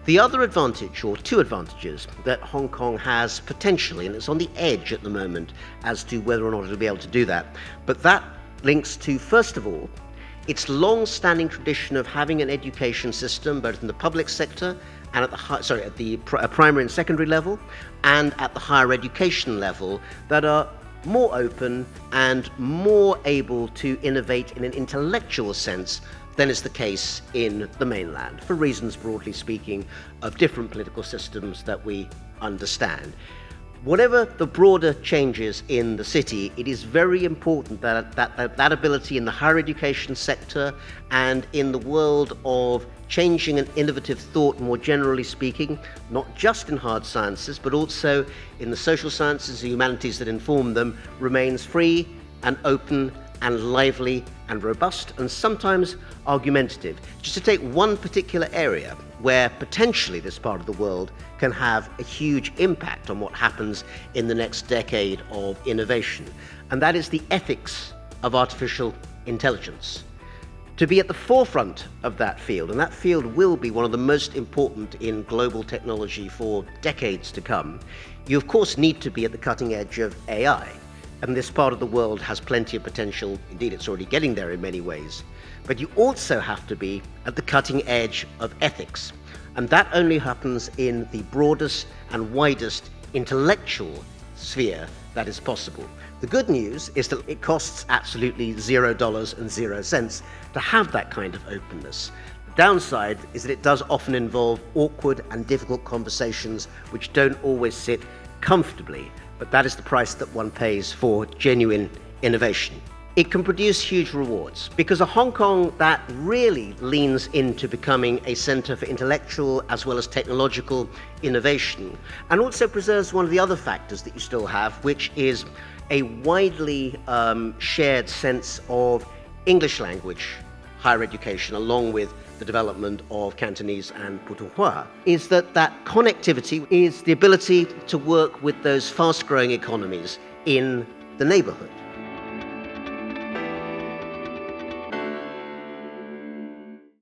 The other advantage, or two advantages, that Hong Kong has potentially, and it's on the edge at the moment as to whether or not it'll be able to do that, but that links to, first of all, its long-standing tradition of having an education system, both in the public sector and at the primary and secondary level, and at the higher education level, that are more open and more able to innovate in an intellectual sense than is the case in the mainland, for reasons, broadly speaking, of different political systems that we understand. Whatever the broader changes in the city, it is very important that ability in the higher education sector and in the world of changing and innovative thought, more generally speaking, not just in hard sciences, but also in the social sciences and humanities that inform them, remains free and open and lively and robust and sometimes argumentative. Just to take one particular area where potentially this part of the world can have a huge impact on what happens in the next decade of innovation, and that is the ethics of artificial intelligence. To be at the forefront of that field, and that field will be one of the most important in global technology for decades to come, you of course need to be at the cutting edge of AI. And this part of the world has plenty of potential. Indeed, it's already getting there in many ways. But you also have to be at the cutting edge of ethics. And that only happens in the broadest and widest intellectual sphere that is possible. The good news is that it costs absolutely $0 and 0 cents to have that kind of openness. The downside is that it does often involve awkward and difficult conversations which don't always sit comfortably. But that is the price that one pays for genuine innovation. It can produce huge rewards because a Hong Kong that really leans into becoming a centre for intellectual as well as technological innovation, and also preserves one of the other factors that you still have, which is a widely shared sense of English language higher education, along with the development of Cantonese and Putonghua, is that connectivity is the ability to work with those fast-growing economies in the neighbourhood.